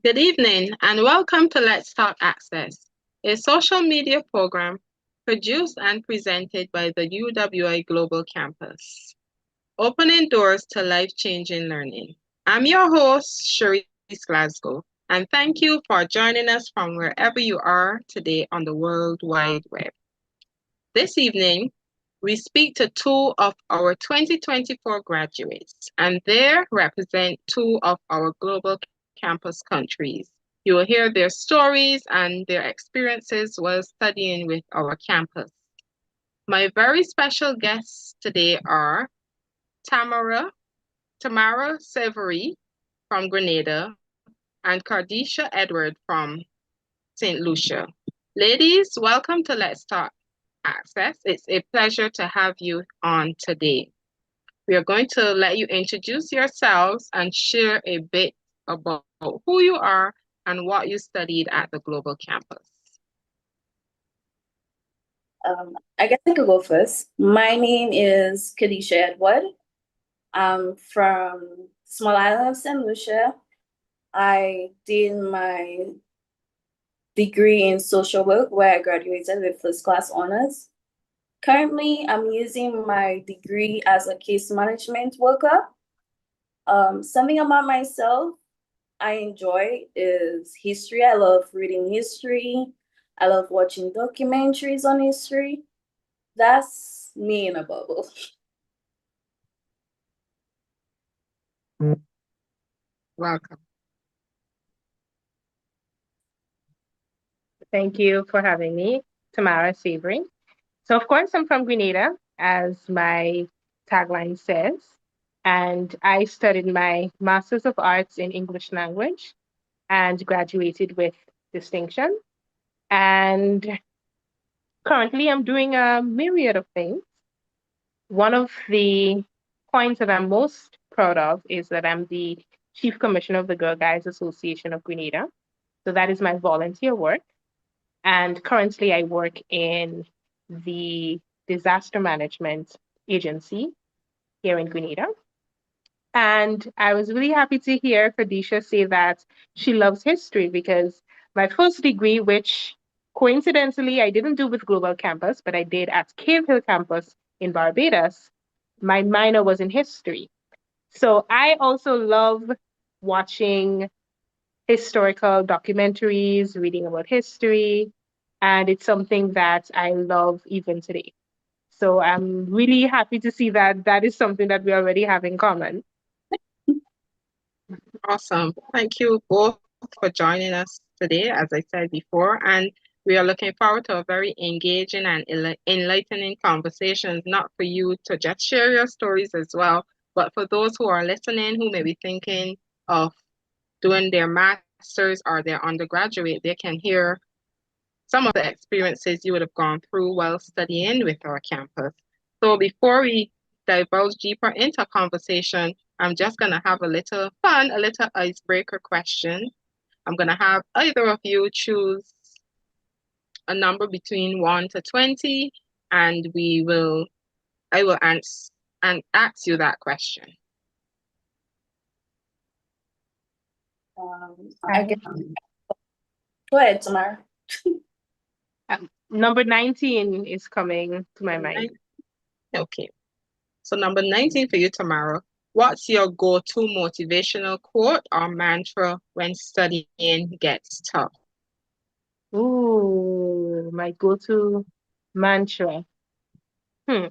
Good evening and welcome to Let's Talk Access, a social media program produced and presented by the UWI Global Campus, opening doors to life-changing learning. I'm your host, Cherise Glasgow, and thank you for joining us from wherever you are today on the World Wide Web. This evening, we speak to two of our 2024 graduates, and they represent two of our global campus countries. You will hear their stories and their experiences while studying with our campus. My very special guests today are Tamara Severy from Grenada and Cardisha Edward from St. Lucia. Ladies, welcome to Let's Talk Access. It's a pleasure to have you on today. We are going to let you introduce yourselves and share a bit about who you are and what you studied at the Global Campus. I guess I could go first. My name is Cardisha Edward. I'm from small island of St. Lucia. I did my degree in social work where I graduated with first class honors. Currently, I'm using my degree as a case management worker. Something about myself I enjoy is history. I love reading history. I love watching documentaries on history. That's me in a bubble. Welcome. Thank you for having me, Tamara Severy. So, of course, I'm from Grenada, as my tagline says, and I studied my Master's of Arts in English Language and graduated with distinction. And currently, I'm doing a myriad of things. One of the points that I'm most proud of is that I'm the Chief Commissioner of the Girl Guides Association of Grenada. So, that is my volunteer work. And currently, I work in the disaster management agency here in Grenada. And I was really happy to hear Cardisha say that she loves history because my first degree, which coincidentally I didn't do with Global Campus, but I did at Cave Hill Campus in Barbados, my minor was in history. So I also love watching historical documentaries, reading about history, and it's something that I love even today. So I'm really happy to see that that is something that we already have in common. Awesome. Thank you both for joining us today, as I said before. And we are looking forward to a very engaging and enlightening conversation, not for you to just share your stories as well, but for those who are listening who may be thinking of doing their master's or their undergraduate, they can hear some of the experiences you would have gone through while studying with our campus. So before we divulge deeper into conversation, I'm just going to have a little fun, a little icebreaker question. I'm going to have either of you choose a number between 1 to 20, and I will answer and ask you that question. I guess. Go ahead, Tamara. Number 19 is coming to my mind. Okay. So number 19 for you, Tamara. What's your go-to motivational quote or mantra when studying gets tough? Ooh, my go-to mantra. When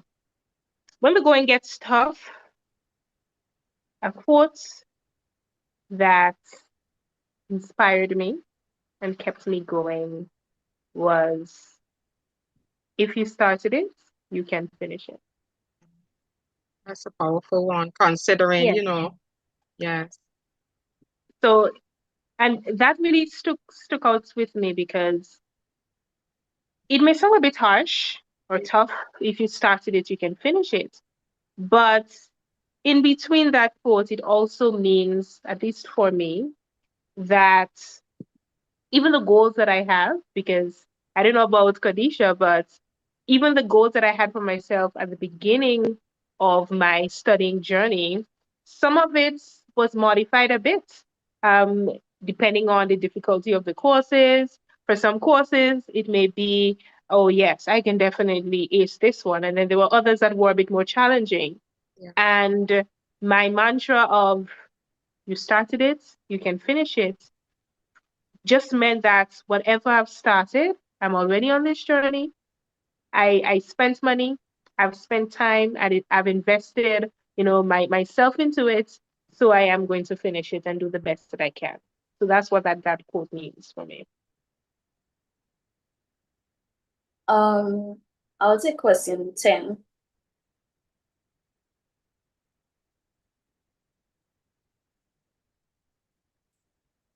the going gets tough, a quote that inspired me and kept me going was, if you started it, you can finish it. That's a powerful one, considering, Yeah. yes. So, and that really stuck out with me because it may sound a bit harsh or tough. If you started it, you can finish it. But in between that quote, it also means, at least for me, that even the goals that I have, because I don't know about Cardisha, but even the goals that I had for myself at the beginning of my studying journey, some of it was modified a bit. depending on the difficulty of the courses. For some courses, it may be, oh, yes, I can definitely ace this one. And then there were others that were a bit more challenging. Yeah. And my mantra of you started it, you can finish it, just meant that whatever I've started, I'm already on this journey. I spent money, I've spent time, and I've invested, myself into it. So I am going to finish it and do the best that I can. So that's what that quote means for me. I'll take question 10.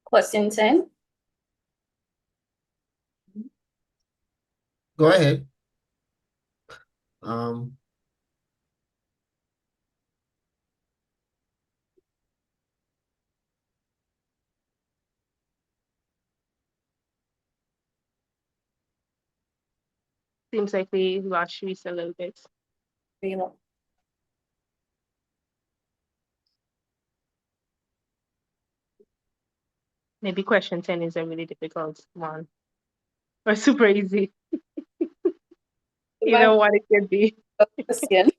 Question 10. Go ahead. Um, Seems like we lost Reese a little bit. You know, Maybe question 10 is a really difficult one. Or super easy. You know what it could be. question.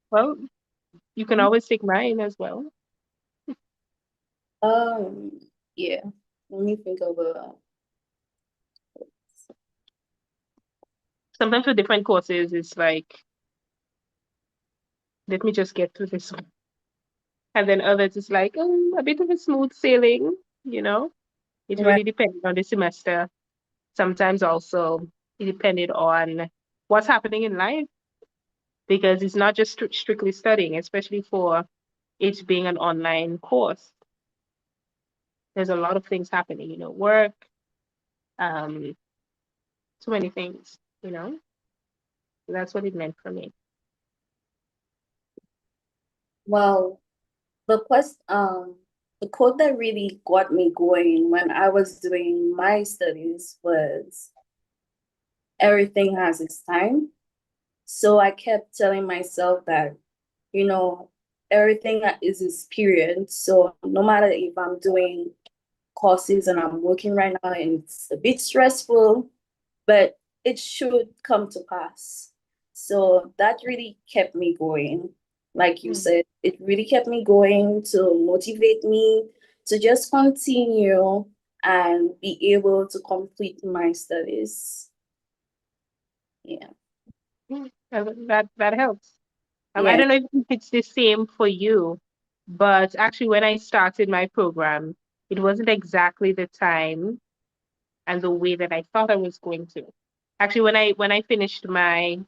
Well, you can always take mine as well. Yeah. Let me think of Sometimes for different courses, it's like, let me just get through this one. And then others, it's like, a bit of a smooth sailing, you know? It Right. really depended on the semester. Sometimes also it depended on what's happening in life, because it's not just strictly studying, especially for it being an online course. There's a lot of things happening, work, so many things, So that's what it meant for me. Well, the quote that really got me going when I was doing my studies was everything has its time. So I kept telling myself that, everything is its period. So no matter if I'm doing courses and I'm working right now and it's a bit stressful, but it should come to pass. So that really kept me going. Like you said, it really kept me going to motivate me to just continue and be able to complete my studies. Yeah. That helps. I Yes. don't know if it's the same for you, but actually when I started my program, it wasn't exactly the time and the way that I thought I was going to. Actually, when I finished my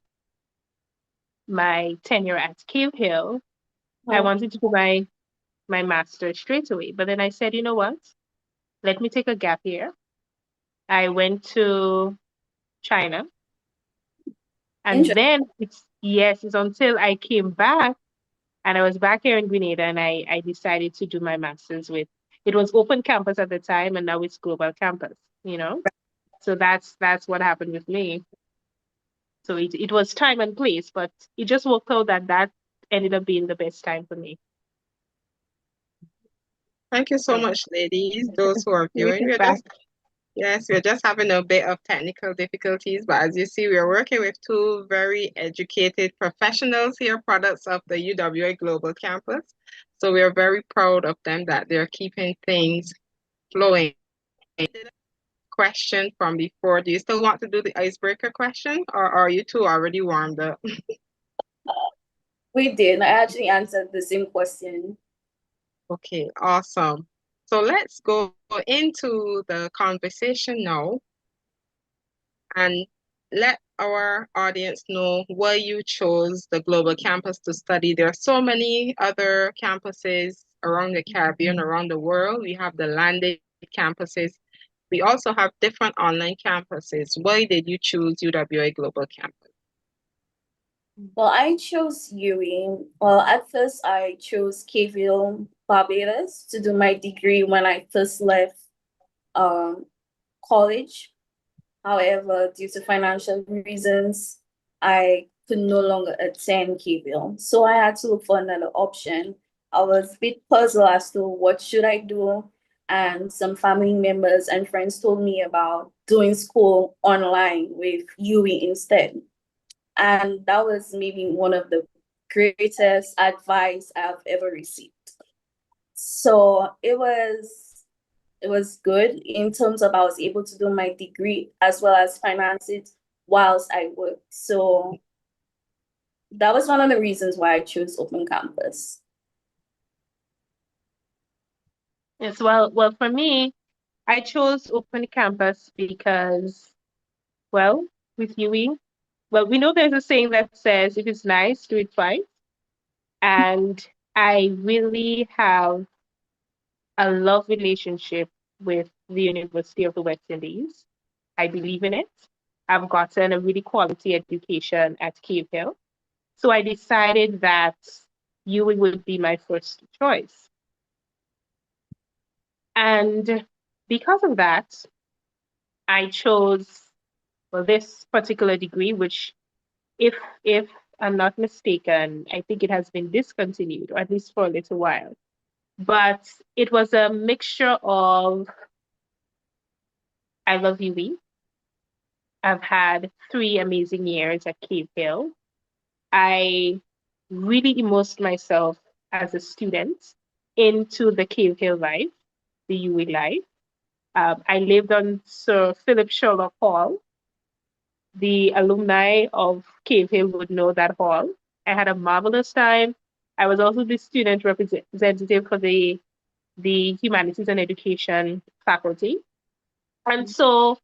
tenure at Cave Hill, I wanted to do my master's straight away. But then I said, you know what? Let me take a gap year. I went to China. And then it's until I came back and I was back here in Grenada and I decided to do my master's with, it was open campus at the time and now it's global campus, So that's what happened with me. So it was time and place, but it just worked out that ended up being the best time for me. Thank you so much, ladies. Those who are viewing, we're just having a bit of technical difficulties, but as you see, we're working with two very educated professionals here, products of the UWA Global Campus. So we are very proud of them that they're keeping things flowing. Question from before. Do you still want to do the icebreaker question, or are you two already warmed up? We did. I actually answered the same question. Okay, awesome. So let's go into the conversation now and let our audience know why you chose the Global Campus to study. There are so many other campuses around the Caribbean, around the world. We have the landed campuses. We also have different online campuses. Why did you choose UWA Global Campus? Well, I chose UWI. Well, at first I chose Cave Hill, Barbados to do my degree when I first left college. However, due to financial reasons, I could no longer attend Cave Hill. So I had to look for another option. I was a bit puzzled as to what should I do. And some family members and friends told me about doing school online with UE instead. And that was maybe one of the greatest advice I've ever received. So it was good in terms of I was able to do my degree as well as finance it whilst I worked. So that was one of the reasons why I chose Open Campus. Yes, well, for me, I chose Open Campus because, well, with UE, well, we know there's a saying that says, if it's nice, do it twice. And I really have a love relationship with the University of the West Indies. I believe in it. I've gotten a really quality education at Cave Hill. So I decided that UE would be my first choice. And because of that, I chose, well, this particular degree, which if I'm not mistaken, I think it has been discontinued, or at least for a little while. But it was a mixture of I love UE. I've had 3 amazing years at Cave Hill. I really immersed myself as a student into the Cave Hill life, the UE life. I lived on Sir Philip Sherlock Hall. The alumni of Cave Hill would know that hall. I had a marvelous time. I was also the student representative for the Humanities and Education faculty. And so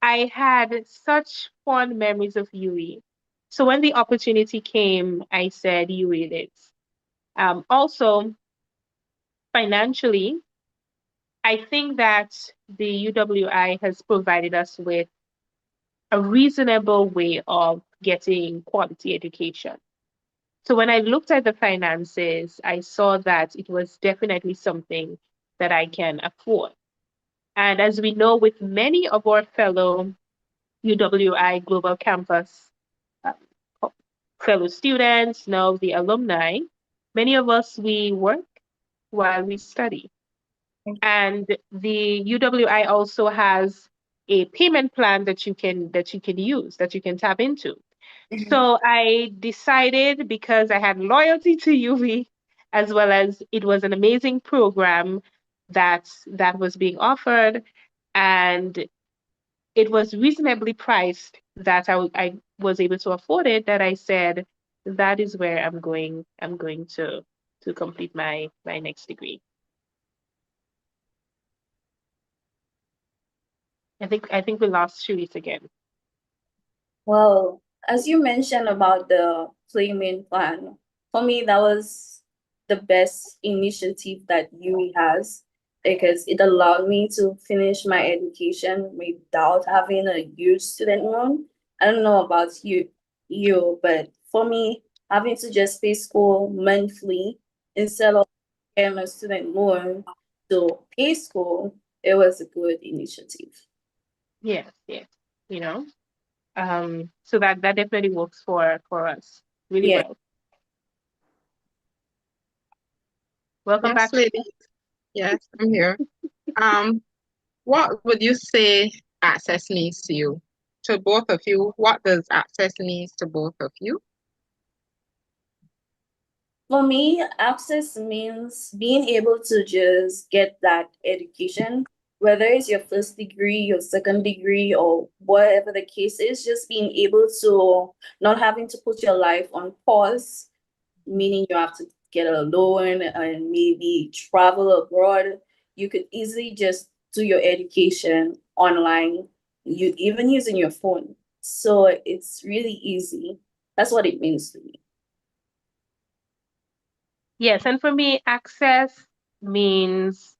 I had such fond memories of UE. So when the opportunity came, I said UE it is. Also, financially, I think that the UWI has provided us with a reasonable way of getting quality education. So when I looked at the finances, I saw that it was definitely something that I can afford. And as we know, with many of our fellow UWI Global Campus uh, fellow students, now the alumni, many of us, we work while we study. And the UWI also has a payment plan that you can use, that you can tap into. So I decided, because I had loyalty to UE, as well as it was an amazing program that was being offered, and it was reasonably priced that I was able to afford it, that I said that is where I'm going to complete my next degree. I think we lost Shulita again. Well, as you mentioned about the payment plan, for me, that was the best initiative that UE has because it allowed me to finish my education without having a huge student loan. I don't know about but for me, having to just pay school monthly instead of getting a student loan to pay school, it was a good initiative. Yes, yes. You know, so that definitely works for us really Yeah. well. Welcome Yes, back. lady. Yes, I'm here. Um, what would you say access means to you? To both of you, what does access mean to both of you? For me, access means being able to just get that education, whether it's your first degree, your second degree, or whatever the case is, just being able to not having to put your life on pause, meaning you have to get a loan and maybe travel abroad. You could easily just do your education online, you even using your phone. So it's really easy. That's what it means to me. Yes, and for me, access means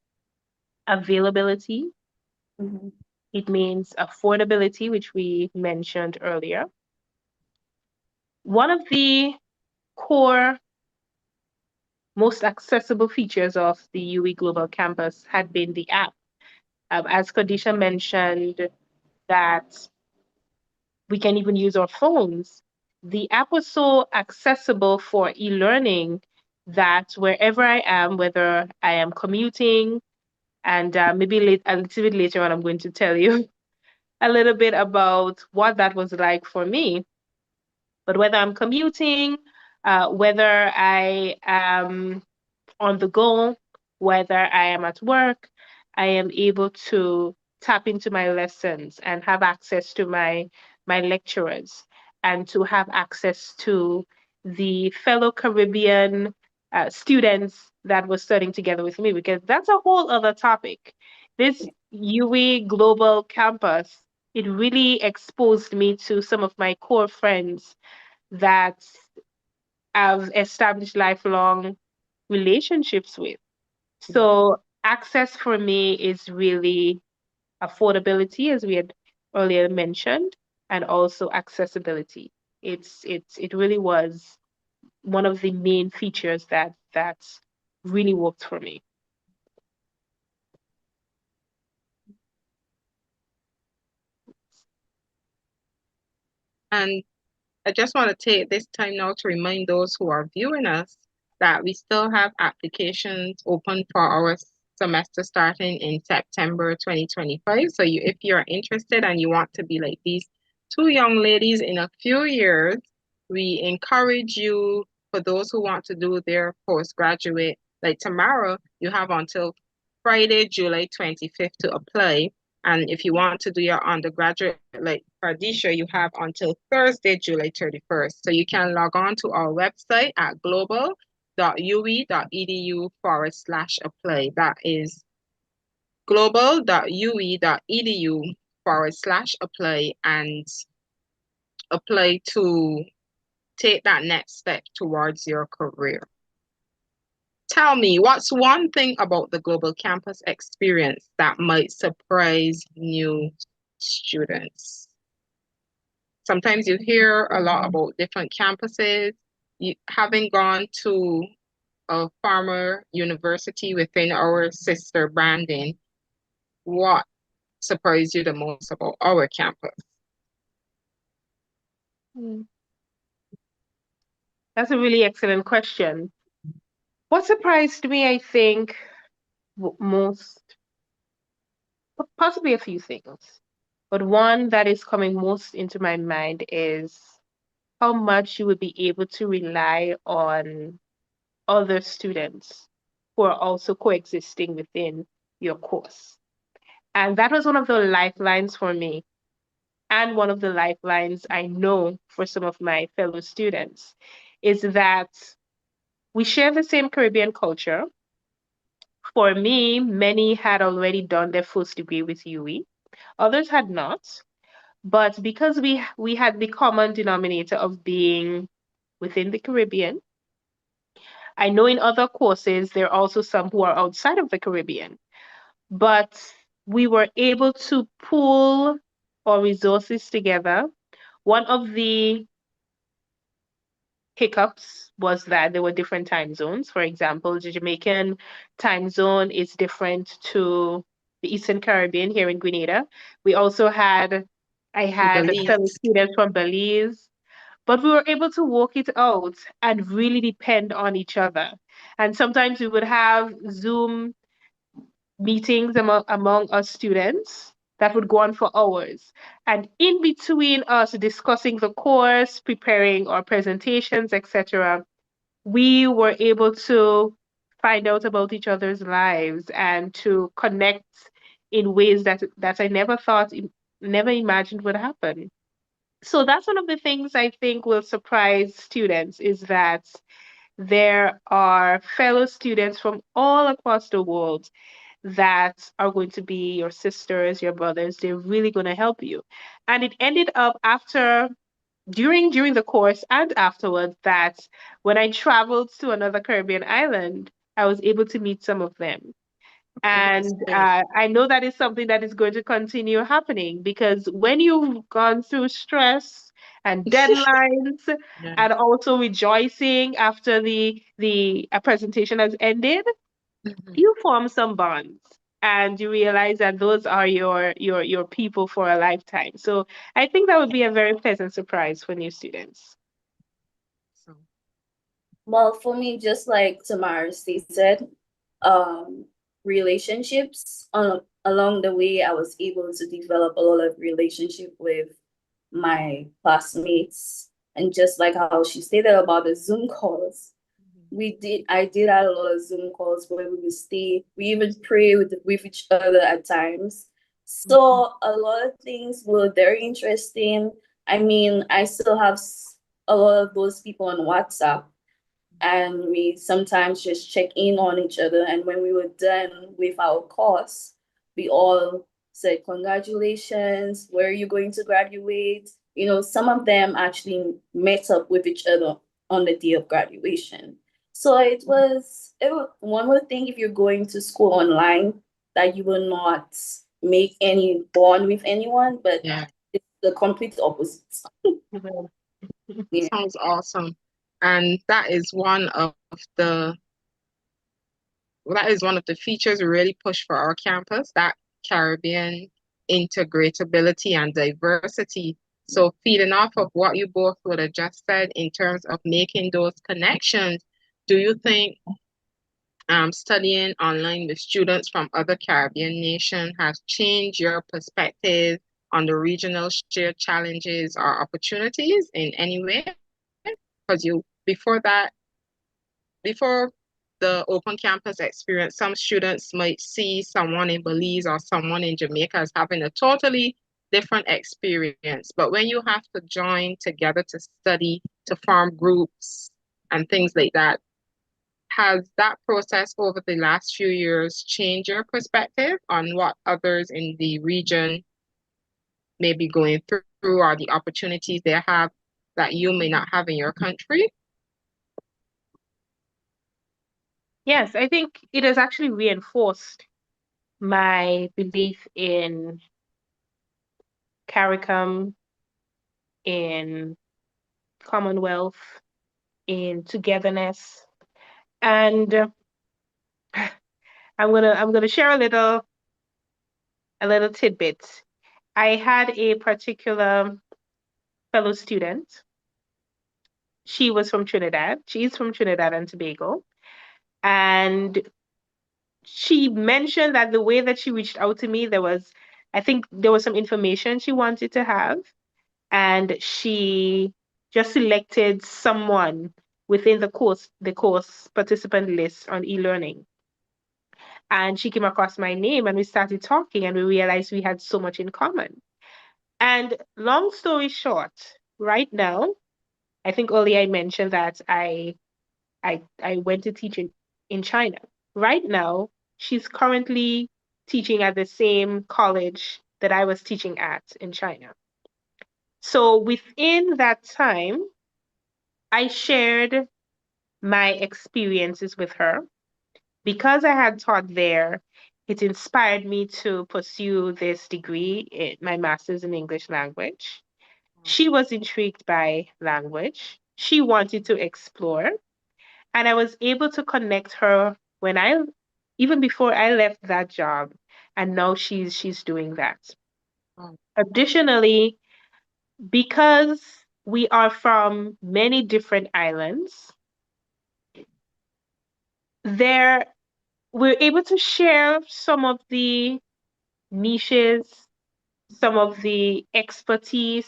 availability. Mhm. It means affordability, which we mentioned earlier. One of the core, most accessible features of the UE Global Campus had been the app. As Khadisha mentioned, that we can even use our phones. The app was so accessible for e-learning that wherever I am, whether I am commuting, and maybe a little bit later on, I'm going to tell you a little bit about what that was like for me. But whether I'm commuting, whether I am on the go, whether I am at work, I am able to tap into my lessons and have access to my lecturers and to have access to the fellow Caribbean students that were studying together with me, because that's a whole other topic. This UWI Global Campus, it really exposed me to some of my core friends that I've established lifelong relationships with. So access for me is really affordability, as we had earlier mentioned, and also accessibility. It really was one of the main features that really worked for me. And I just want to take this time now to remind those who are viewing us that we still have applications open for our semester starting in September 2025. So if you're interested and you want to be like these two young ladies in a few years, we encourage you, for those who want to do their postgraduate, like tomorrow, you have until Friday, July 25th to apply. And if you want to do your undergraduate, like Pradisha, you have until Thursday, July 31st. So you can log on to our website at global.uwe.edu/apply. That is global.uwe.edu/apply, and apply to take that next step towards your career. Tell me, what's one thing about the global campus experience that might surprise new students? Sometimes you hear a lot about different campuses. Having gone to a farmer university within our sister branding, what surprised you the most about our campus? That's a really excellent question. What surprised me, I think, most, possibly a few things, but one that is coming most into my mind is how much you would be able to rely on other students who are also coexisting within your course. And that was one of the lifelines for me, and one of the lifelines I know for some of my fellow students, is that we share the same Caribbean culture. For me, many had already done their first degree with UWI. Others had not. But because we had the common denominator of being within the Caribbean, I know in other courses there are also some who are outside of the Caribbean, but we were able to pool our resources together. One of the hiccups was that there were different time zones. For example, the Jamaican time zone is different to the Eastern Caribbean here in Grenada. I had fellow Belize. students from Belize, but we were able to work it out and really depend on each other. And sometimes we would have Zoom meetings among us students that would go on for hours. And in between us discussing the course, preparing our presentations, etc., we were able to find out about each other's lives and to connect in ways that I never imagined would happen. So that's one of the things I think will surprise students, is that there are fellow students from all across the world that are going to be your sisters, your brothers. They're really going to help you. And it ended up during the course and afterwards, that when I traveled to another Caribbean island, I was able to meet some of them. And I know that is something that is going to continue happening, because when you've gone through stress and deadlines, Yeah. and also rejoicing after the presentation has ended, you form some bonds and you realize that those are your people for a lifetime. So I think that would be a very pleasant surprise for new students. So Well, for me, just like Tamara stated, relationships along the way, I was able to develop a lot of relationship with my classmates. And just like how she stated about the Zoom calls, I did a lot of Zoom calls where we would stay, we even pray with each other at times. So a lot of things were very interesting. I mean, I still have a lot of those people on WhatsApp, and we sometimes just check in on each other. And when we were done with our course, we all said, "Congratulations, where are you going to graduate?" You know, some of them actually met up with each other on the day of graduation. So it was one more thing, if you're going to school online, that you will not make any bond with anyone, but Yeah, it's the complete opposite. Yeah. sounds awesome. And the that is one of the features we really push for our campus, that Caribbean integratability and diversity. So feeding off of what you both would have just said in terms of making those connections, do you think studying online with students from other Caribbean nations has changed your perspective on the regional shared challenges or opportunities in any way? Because before the open campus experience, some students might see someone in Belize or someone in Jamaica as having a totally different experience. But when you have to join together to study, to form groups and things like that, has that process over the last few years changed your perspective on what others in the region may be going through or the opportunities they have that you may not have in your country? Yes, I think it has actually reinforced my belief in CARICOM, in Commonwealth, in togetherness. And I'm gonna share a little tidbit. I had a particular fellow student. She was from Trinidad. She's from Trinidad and Tobago. And she mentioned that the way that she reached out to me, I think there was some information she wanted to have. And she just selected someone within the course participant list on e-learning. And she came across my name and we started talking and we realized we had so much in common. And long story short, right now, I think earlier I mentioned that I went to teach in China. Right now, she's currently teaching at the same college that I was teaching at in China. So within that time, I shared my experiences with her. Because I had taught there, it inspired me to pursue this degree, my master's in English language. She was intrigued by language. She wanted to explore, and I was able to connect her even before I left that job, and now she's doing that. Oh, Additionally, because we are from many different islands, there we're able to share some of the niches, some of the expertise,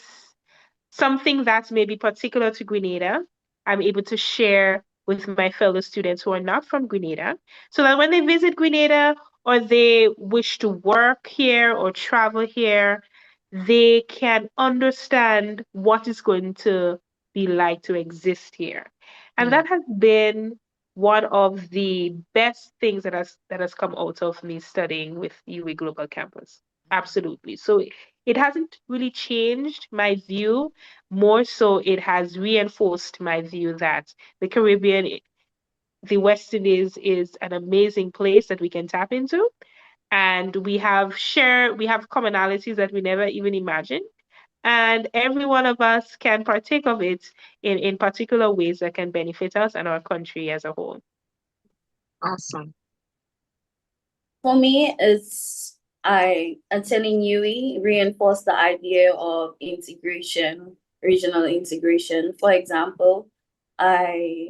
something that may be particular to Grenada. I'm able to share with my fellow students who are not from Grenada, so that when they visit Grenada or they wish to work here or travel here, they can understand what it's going to be like to exist here. And yeah. that has been one of the best things that has come out of me studying with UWI Global Campus. Absolutely. So it hasn't really changed my view. More so, it has reinforced my view that the Caribbean, the West Indies, is an amazing place that we can tap into. And we have commonalities that we never even imagined. And every one of us can partake of it in particular ways that can benefit us and our country as a whole. Awesome. For me, I attending UWI reinforced the idea of integration, regional integration. For example, I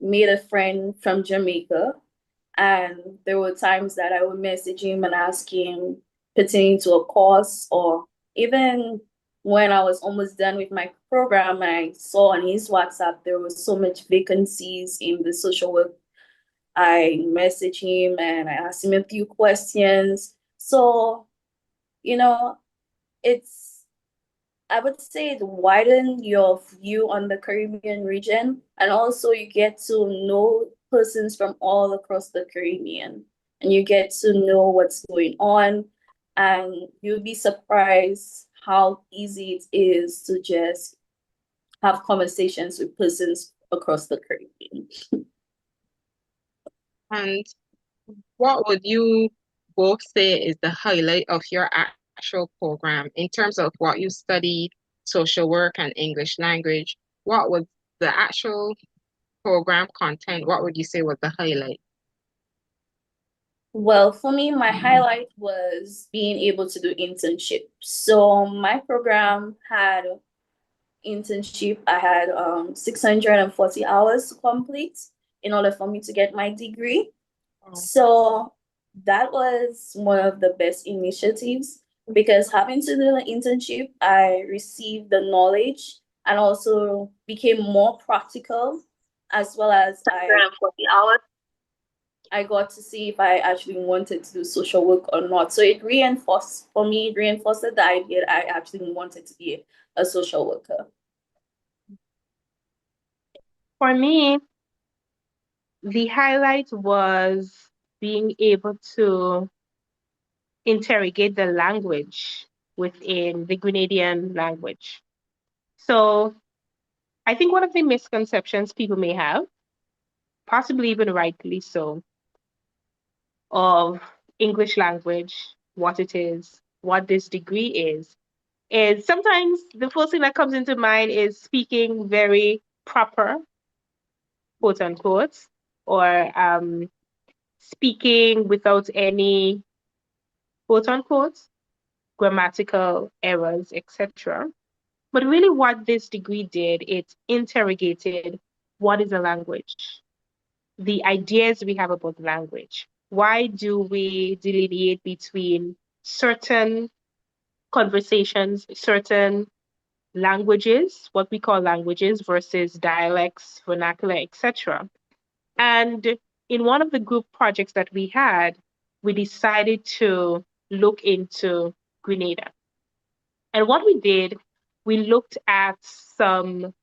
made a friend from Jamaica, and there were times that I would message him and ask him pertaining to a course, or even when I was almost done with my program and I saw on his WhatsApp there was so much vacancies in the social work. I messaged him and I asked him a few questions. So, you know, it's, I would say it widen your view on the Caribbean region, and also you get to know persons from all across the Caribbean, and you get to know what's going on, and you'll be surprised how easy it is to just have conversations with persons across the Caribbean. And what would you both say is the highlight of your actual program in terms of what you studied, social work and English language? What was the actual program content? What would you say was the highlight? Well, for me, my highlight was being able to do internship. So my program had internship. I had 640 hours to complete in order for me to get my degree. Oh, So that was one of the best initiatives, because having to do an internship, I received the knowledge and also became more practical, as well as 140 hours. I got to see if I actually wanted to do social work or not. So it reinforced, for me, it reinforced the idea that I actually wanted to be a social worker. For me, the highlight was being able to interrogate the language within the Grenadian language. So I think one of the misconceptions people may have, possibly even rightly so, of English language, what it is, what this degree is sometimes the first thing that comes into mind is speaking very proper, quote unquote, or speaking without any quote unquote grammatical errors, etc. But really, what this degree did, it interrogated what is a language, the ideas we have about language. Why do we delineate between certain conversations, certain languages, what we call languages versus dialects, vernacular, etc.? And in one of the group projects that we had, we decided to look into Grenada. And what we did, we looked at some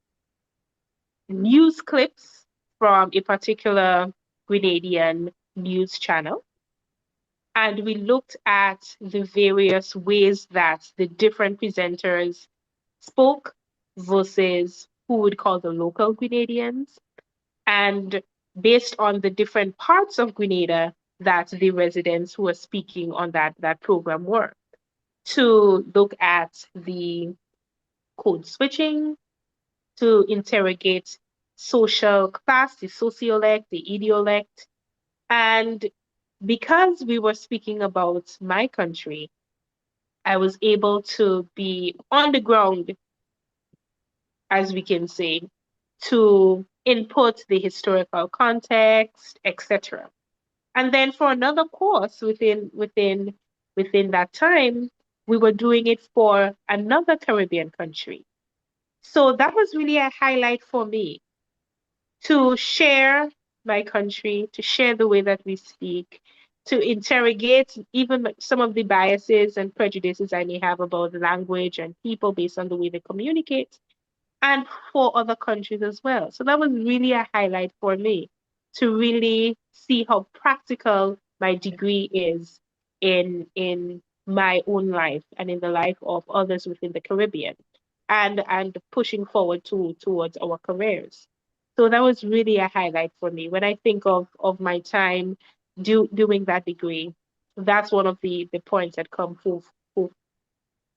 news clips from a particular Grenadian news channel. And we looked at the various ways that the different presenters spoke versus who would call the local Grenadians. And based on the different parts of Grenada that the residents who were speaking on that program were, to look at the code switching, to interrogate social class, the sociolect, the idiolect. And because we were speaking about my country, I was able to be on the ground, as we can say, to input the historical context, etc. And then for another course within that time, we were doing it for another Caribbean country. So that was really a highlight for me, to share my country, to share the way that we speak, to interrogate even some of the biases and prejudices I may have about language and people based on the way they communicate, and for other countries as well. So that was really a highlight for me, to really see how practical my degree is in my own life and in the life of others within the Caribbean, and pushing forward towards our careers. So that was really a highlight for me. When I think of my time doing that degree, that's one of the points that come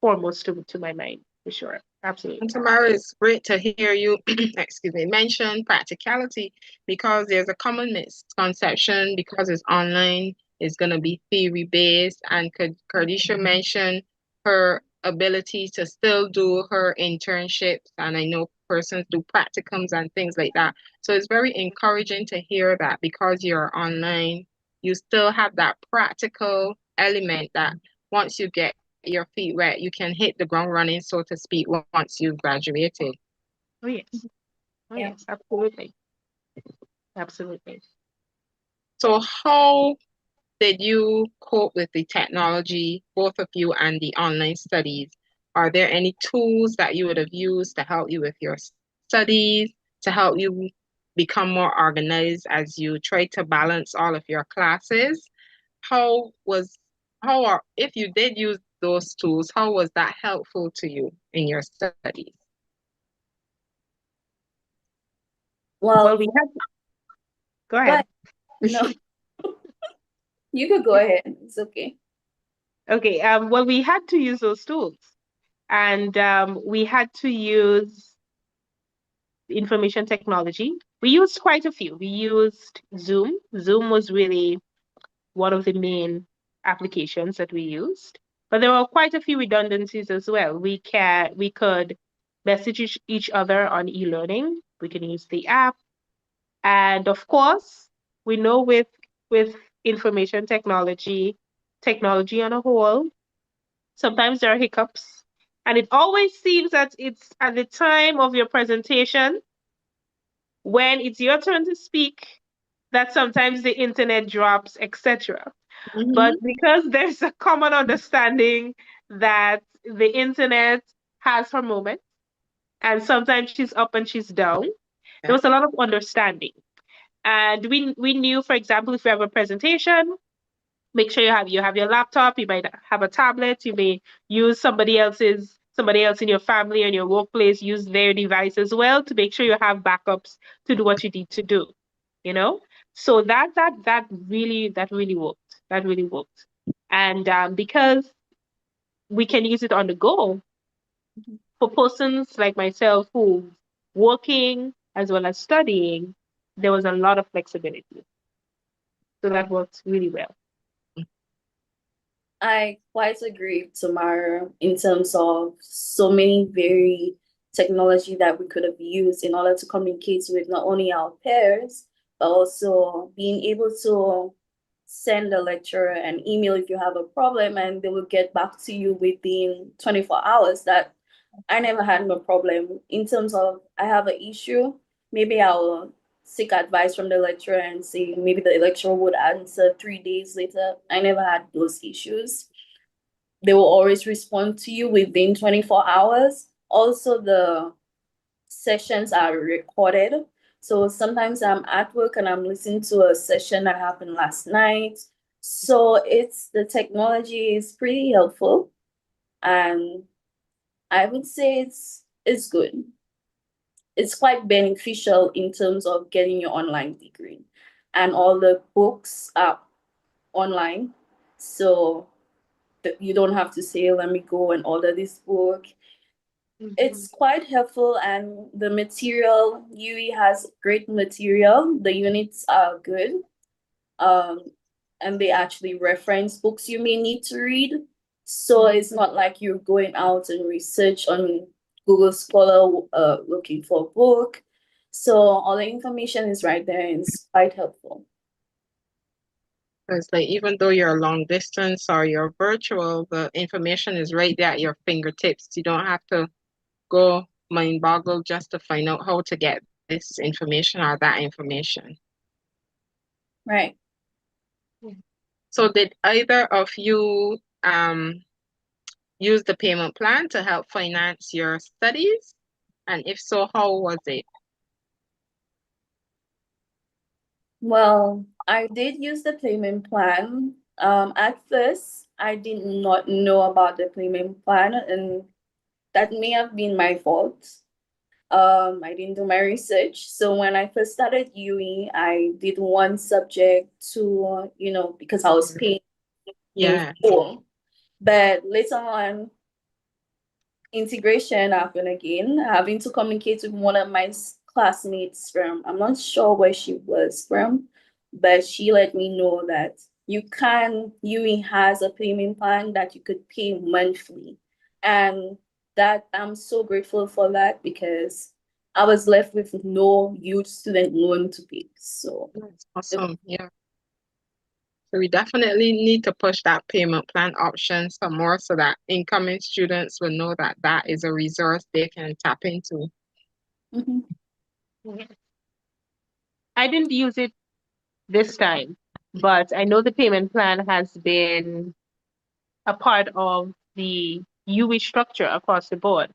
foremost to my mind, for sure. and Absolutely. Tamara, it's great to hear you, excuse me, mention practicality, because there's a common misconception because it's online, it's going to be theory based. And Kardisha mentioned her ability to still do her internships, and I know persons do practicums and things like that. So it's very encouraging to hear that because you're online, you still have that practical element that once you get your feet wet, you can hit the ground running, so to speak, once you've graduated. Oh, yes. Oh, Yeah. yes, absolutely. Absolutely. So how did you cope with the technology, both of you, and the online studies? Are there any tools that you would have used to help you with your studies, to help you become more organized as you try to balance all of your classes? How was, if you did use those tools, how was that helpful to you in your studies? Well, Well, we had, go go ahead. ahead. No, you could go ahead. It's okay. Okay, well, we had to use those tools, and we had to use information technology. We used quite a few. We used Zoom. Zoom was really one of the main applications that we used, but there were quite a few redundancies as well. We could message each other on e-learning. We can use the app, and of course, we know with information technology on a whole, sometimes there are hiccups, and it always seems that it's at the time of your presentation when it's your turn to speak that sometimes the internet drops, etc. But Mhm. because there's a common understanding that the internet has her moments, and sometimes she's up and she's down, there Yeah. was a lot of understanding. And we knew, for example, if you have a presentation, make sure you have your laptop, you might have a tablet, you may use somebody else in your family and your workplace, use their device as well to make sure you have backups to do what you need to do, you know? So that really worked. That really worked. And because we can use it on the go for persons like myself who working as well as studying, there was a lot of flexibility. So that worked really well. I quite agree, Tamara, in terms of so many very technology that we could have used in order to communicate with not only our peers, but also being able to send a lecturer an email if you have a problem and they will get back to you within 24 hours. That I never had no problem in terms of I have an issue, maybe I'll seek advice from the lecturer and see maybe the lecturer would answer 3 days later. I never had those issues. They will always respond to you within 24 hours. Also, the sessions are recorded. So sometimes I'm at work and I'm listening to a session that happened last night. So it's the technology is pretty helpful. And I would say it's good. It's quite beneficial in terms of getting your online degree. And all the books are online. So that you don't have to say, let me go and order this book. It's quite helpful, and the material, UE has great material. The units are good. Um, and they actually reference books you may need to read. So it's not like you're going out and research on Google Scholar looking for a book. So all the information is right there and it's quite helpful. It's like even though you're long distance or you're virtual, the information is right there at your fingertips. You don't have to go mind boggle just to find out how to get this information or that information. Right. So did either of you use the payment plan to help finance your studies? And if so, how was it? Well, I did use the payment plan. At first, I did not know about the payment plan, and that may have been my fault. I didn't do my research. So when I first started UE, I did one subject to, because I was paying in Yeah. full. But later on, integration happened again, having to communicate with one of my classmates from, I'm not sure where she was from, but she let me know that UE has a payment plan that you could pay monthly. And that I'm so grateful for that because I was left with no huge student loan to pay. So That's awesome. Yeah. So we definitely need to push that payment plan option some more so that incoming students will know that that is a resource they can tap into. mhm. Yeah. I didn't use it this time, but I know the payment plan has been a part of the UE structure across the board.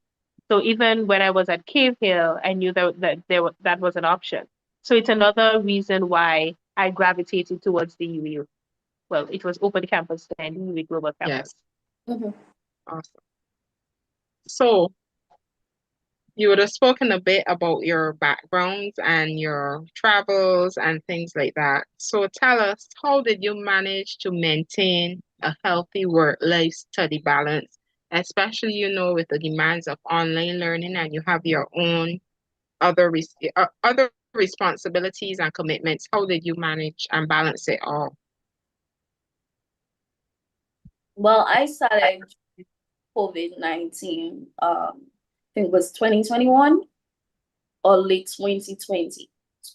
So even when I was at Cave Hill, I knew that was an option. So it's another reason why I gravitated towards the UE. Well, it was Open Campus and UE Global Campus. Yes. Mhm. Awesome. So you would have spoken a bit about your backgrounds and your travels and things like that. So tell us, how did you manage to maintain a healthy work-life study balance, especially, with the demands of online learning and you have your own other responsibilities and commitments? How did you manage and balance it all? Well, I started COVID-19, I think it was 2021 or late 2020.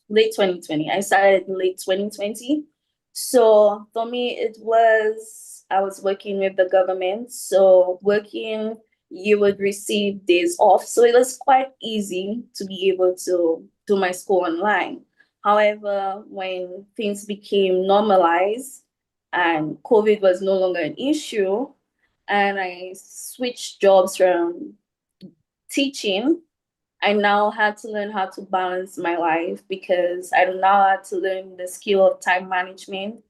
Late 2020. I started in late 2020. So for me, I was working with the government. So working, you would receive days off. So it was quite easy to be able to do my school online. However, when things became normalized and COVID was no longer an issue, and I switched jobs from teaching, I now had to learn how to balance my life because I now had to learn the skill of time management.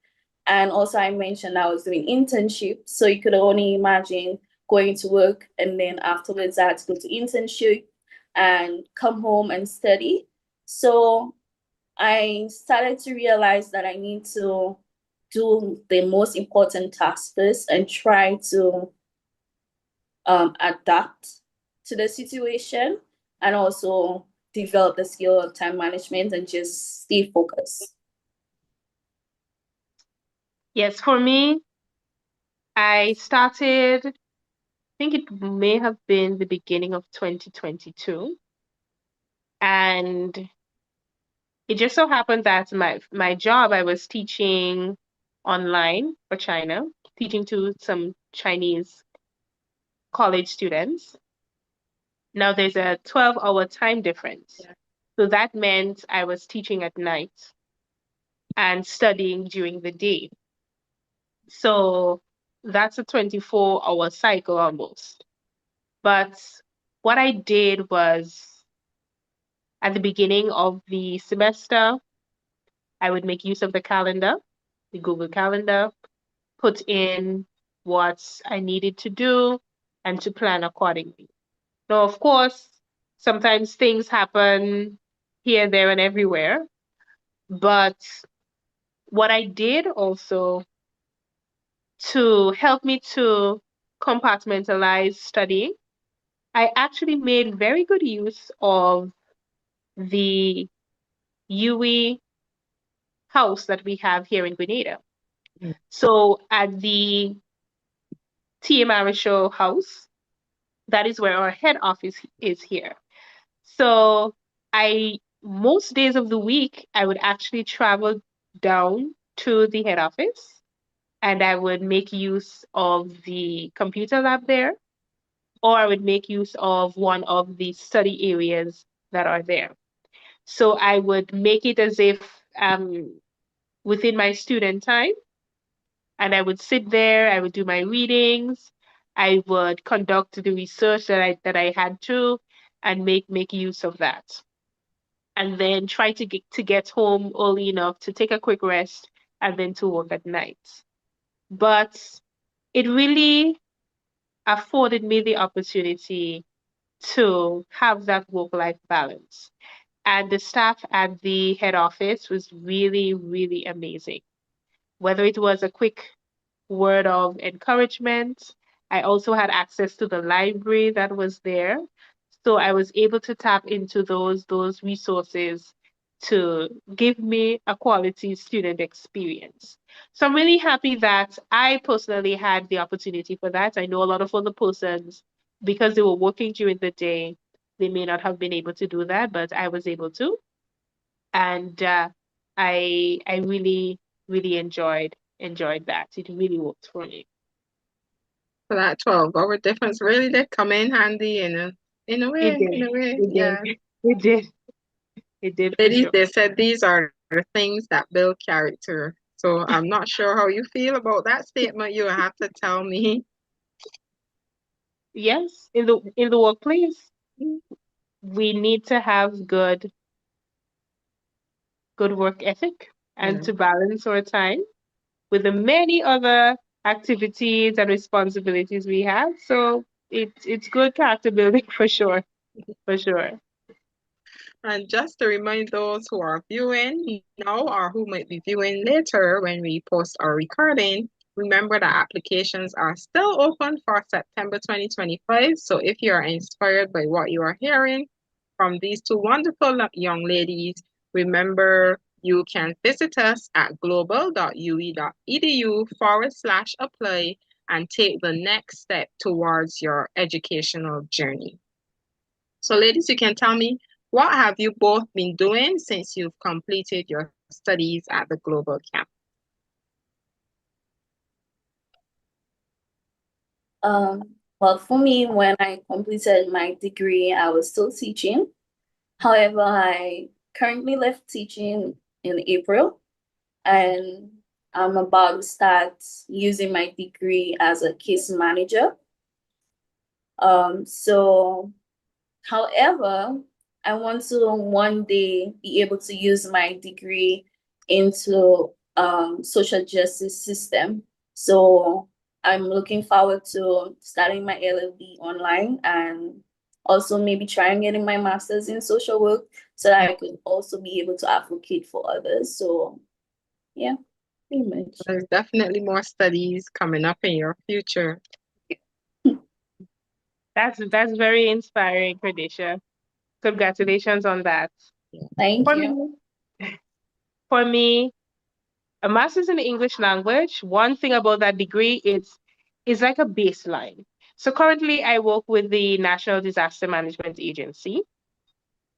And also, I mentioned I was doing internship. So you could only imagine going to work and then afterwards I had to go to internship and come home and study. So I started to realize that I need to do the most important tasks first and try to adapt to the situation and also develop the skill of time management and just stay focused. Yes, for me, I started, I think it may have been the beginning of 2022. And it just so happened that my job, I was teaching online for China, teaching to some Chinese college students. Now there's a 12-hour time difference. Yeah. So that meant I was teaching at night and studying during the day. So that's a 24-hour cycle almost. But what I did was at the beginning of the semester, I would make use of the calendar, the Google Calendar, put in what I needed to do and to plan accordingly. Now, of course, sometimes things happen here, there, and everywhere. But what I did also to help me to compartmentalize studying, I actually made very good use of the UE house that we have here in Grenada. Mm. So at the TM Show house, that is where our head office is here. So most days of the week, I would actually travel down to the head office and I would make use of the computer lab there, or I would make use of one of the study areas that are there. So I would make it as if within my student time, and I would sit there, I would do my readings, I would conduct the research that I had to, and make use of that. And then try to get home early enough to take a quick rest and then to work at night. But it really afforded me the opportunity to have that work-life balance. And the staff at the head office was really, really amazing. Whether it was a quick word of encouragement, I also had access to the library that was there. So I was able to tap into those resources to give me a quality student experience. So I'm really happy that I personally had the opportunity for that. I know a lot of other persons because they were working during the day, they may not have been able to do that, but I was able to. And I really, really enjoyed that. It really worked for me. So that 12-hour difference really did come in handy in a It way, did. It yeah. did. It did. It did for Ladies, sure. they said these are the things that build character. So I'm not sure how you feel about that statement. You have to tell me. Yes, in the workplace, we need to have good work ethic and Yeah. to balance our time with the many other activities and responsibilities we have. So it's good character building for sure, for sure. And just to remind those who are viewing now or who might be viewing later when we post our recording, remember that applications are still open for September 2025. So if you are inspired by what you are hearing from these two wonderful young ladies, remember you can visit us at global.ue.edu/apply and take the next step towards your educational journey. So ladies, you can tell me, what have you both been doing since you've completed your studies at the Global Camp? Well, for me, when I completed my degree, I was still teaching. However, I currently left teaching in April, and I'm about to start using my degree as a case manager. So, however, I want to one day be able to use my degree into social justice system. So I'm looking forward to starting my LLB online and also maybe trying getting my master's in social work so that I could also be able to advocate for others. So yeah, pretty much. There's definitely more studies coming up in your future. That's very inspiring, Pradesha. Congratulations on that. Thank For you. me, for me, a master's in the English language, one thing about that degree is like a baseline. So currently I work with the National Disaster Management Agency.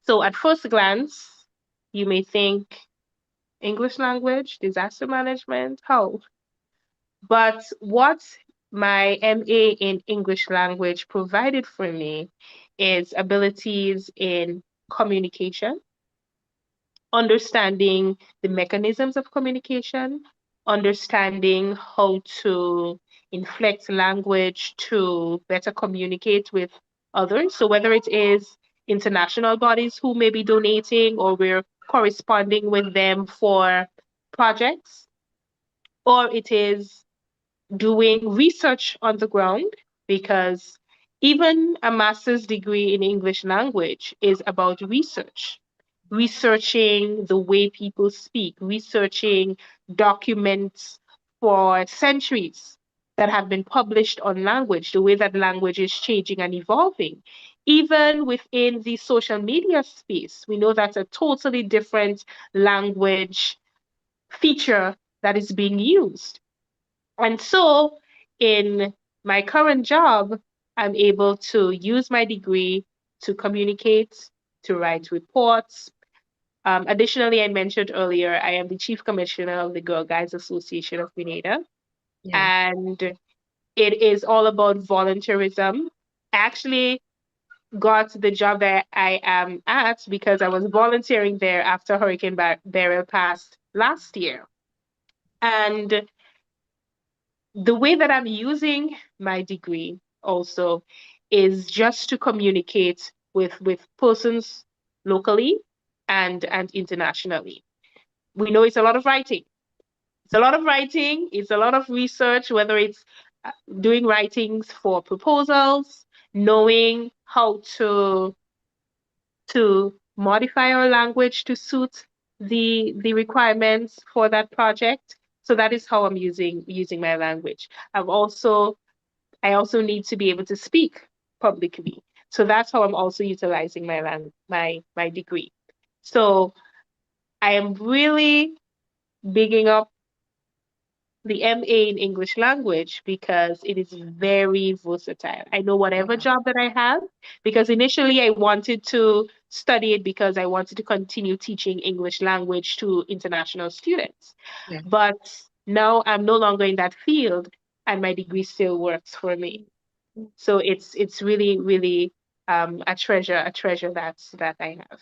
So at first glance, you may think English language, disaster management, how? But what my MA in English language provided for me is abilities in communication, understanding the mechanisms of communication, understanding how to inflect language to better communicate with others. So whether it is international bodies who may be donating or we're corresponding with them for projects, or it is doing research on the ground, because even a master's degree in English language is about research, researching the way people speak, researching documents for centuries that have been published on language, the way that language is changing and evolving. Even within the social media space, we know that's a totally different language feature that is being used. And so in my current job, I'm able to use my degree to communicate, to write reports. Additionally, I mentioned earlier, I am the Chief Commissioner of the Girl Guides Association of Grenada, Yeah. and it is all about volunteerism. I actually got the job that I am at because I was volunteering there after Hurricane Beryl passed last year. And the way that I'm using my degree also is just to communicate with persons locally and internationally. We know it's a lot of writing. It's a lot of writing, it's a lot of research, whether it's doing writings for proposals, knowing how to modify our language to suit the requirements for that project. So that is how I'm using my language. I also need to be able to speak publicly. So that's how I'm also utilizing my degree. So I am really bigging up the MA in English language because it is very versatile. I know whatever job that I have, because initially I wanted to study it because I wanted to continue teaching English language to international students. Yeah. But now I'm no longer in that field and my degree still works for me. So it's really, really a treasure that I have.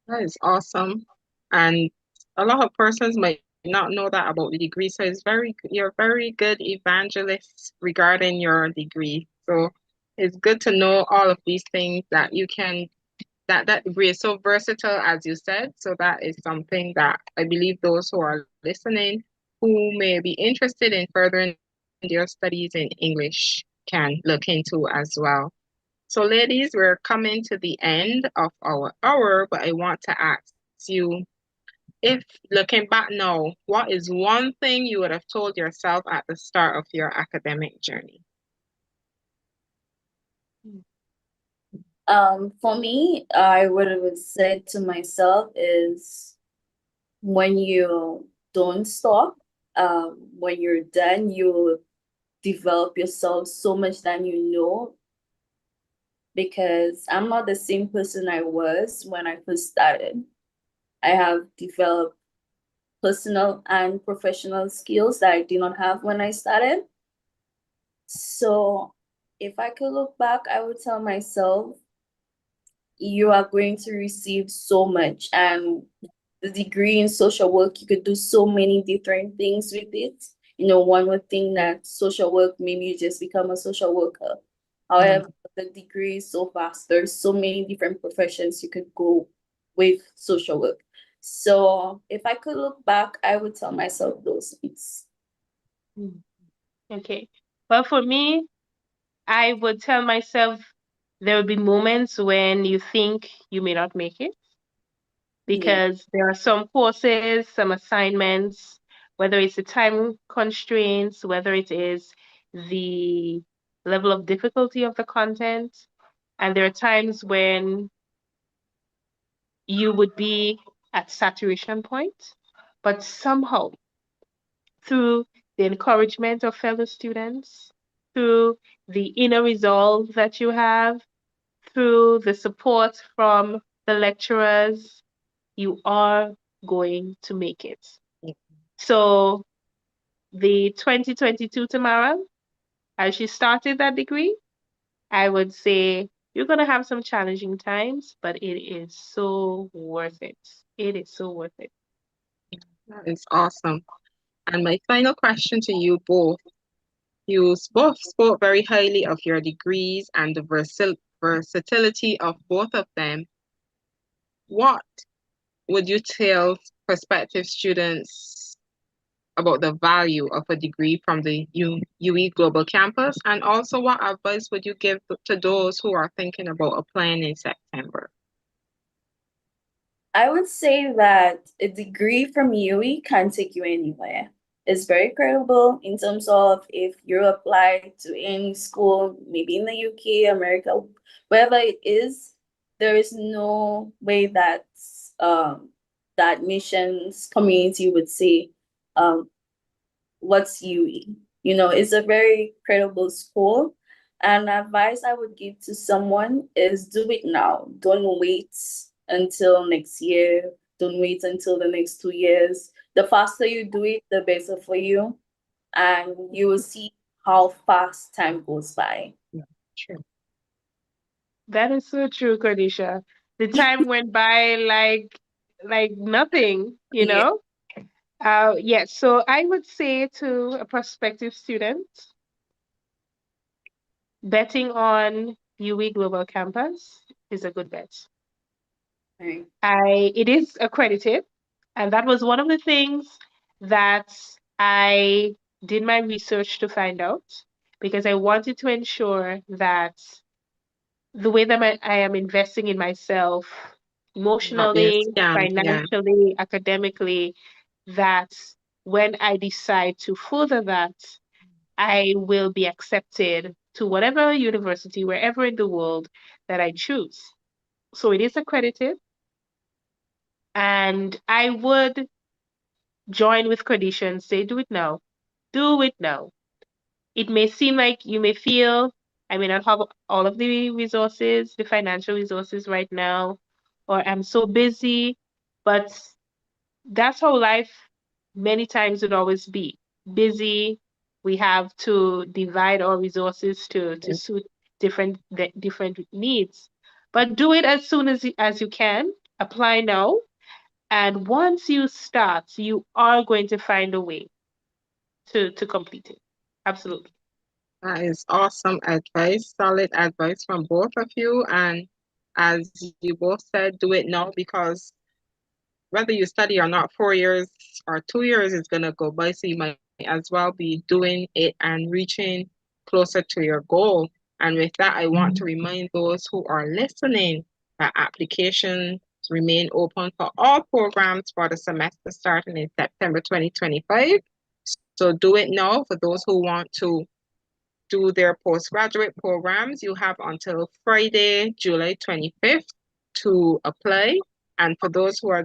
That is awesome. And a lot of persons might not know that about the degree. So you're very good evangelist regarding your degree. So it's good to know all of these things that you can, that degree is so versatile, as you said. So that is something that I believe those who are listening who may be interested in furthering their studies in English can look into as well. So, ladies, we're coming to the end of our hour, but I want to ask you if looking back now, what is one thing you would have told yourself at the start of your academic journey? For me, I would have said to myself is when you don't stop, when you're done, you develop yourself so much than you know, because I'm not the same person I was when I first started. I have developed personal and professional skills that I did not have when I started. So if I could look back, I would tell myself, you are going to receive so much. And the degree in social work, you could do so many different things with it. You know, one would think that social work, maybe you just become a social worker. However, the degree is so vast. There's so many different professions you could go with social work. So if I could look back, I would tell myself those things. Okay. Well, for me, I would tell myself there will be moments when you think you may not make it Yeah. because there are some courses, some assignments, whether it's the time constraints, whether it is the level of difficulty of the content. And there are times when you would be at saturation point, but somehow through the encouragement of fellow students, through the inner resolve that you have, through the support from the lecturers, you are going to make it. So the 2022 Tamara, as she started that degree, I would say you're going to have some challenging times, but it is so worth it. It is so worth it. That is awesome. And my final question to you both, you both spoke very highly of your degrees and the versatility of both of them. What would you tell prospective students about the value of a degree from the UE Global Campus? And also, what advice would you give to those who are thinking about applying in September? I would say that a degree from UE can take you anywhere. It's very credible in terms of if you apply to any school, maybe in the UK, America, wherever it is, there is no way that the admissions community would say, what's UE? You know, it's a very credible school. And advice I would give to someone is do it now. Don't wait until next year. Don't wait until the next 2 years. The faster you do it, the better for you. And you will see how fast time goes by. True. That is so true, Khadisha. The time went by like nothing, you Yeah. know? Yes, so I would say to a prospective student, betting on UE Global Campus is a good bet. Right. It is accredited, and that was one of the things that I did my research to find out because I wanted to ensure that the way that I am investing in myself Not being emotionally, scammed. Yeah. financially, academically, that when I decide to further that, I will be accepted to whatever university, wherever in the world that I choose. So it is accredited. And I would join with Khadisha and say, do it now. Do it now. It may seem like you may feel, I may not have all of the resources, the financial resources right now, or I'm so busy, but that's how life many times would always be. Busy, we have to divide our resources to suit different needs. But do it as soon as you can. Apply now. And once you start, you are going to find a way to complete it. Absolutely. That is awesome advice, solid advice from both of you. And as you both said, do it now because whether you study or not, 4 years or 2 years is going to go by. So you might as well be doing it and reaching closer to your goal. And with that, I want to remind those who are listening that applications remain open for all programs for the semester starting in September 2025. So do it now for those who want to do their postgraduate programs. You have until Friday, July 25th to apply. And for those who are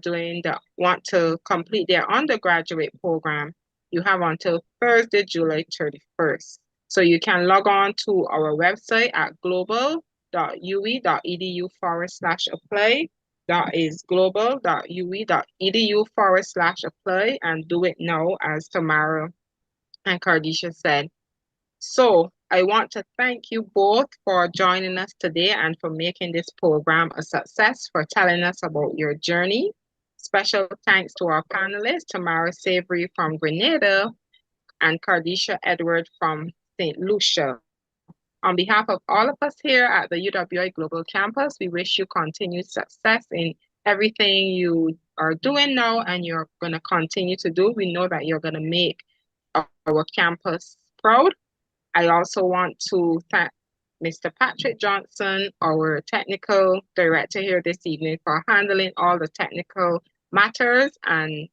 want to complete their undergraduate program, you have until Thursday, July 31st. So you can log on to our website at global.ue.edu/apply. That is global.ue.edu/apply and do it now, as Tamara and Cardisha said. So I want to thank you both for joining us today and for making this program a success, for telling us about your journey. Special thanks to our panelists, Tamara Savory from Grenada and Cardisha Edward from St. Lucia. On behalf of all of us here at the UWI Global Campus, we wish you continued success in everything you are doing now and you're going to continue to do. We know that you're going to make our campus proud. I also want to thank Mr. Patrick Johnson, our technical director here this evening, for handling all the technical matters and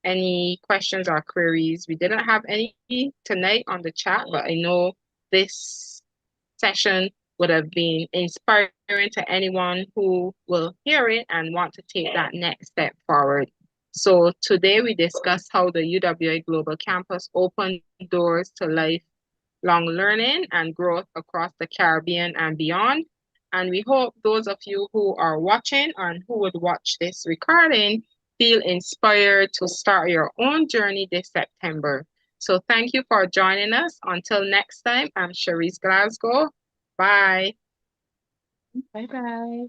any questions or queries. We didn't have any tonight on the chat, but I know this session would have been inspiring to anyone who will hear it and want to take that next step forward. So today we discussed how the UWI Global Campus opened doors to lifelong learning and growth across the Caribbean and beyond. And we hope those of you who are watching and who would watch this recording feel inspired to start your own journey this September. So thank you for joining us. Until next time, I'm Cherise Glasgow. Bye. Bye bye.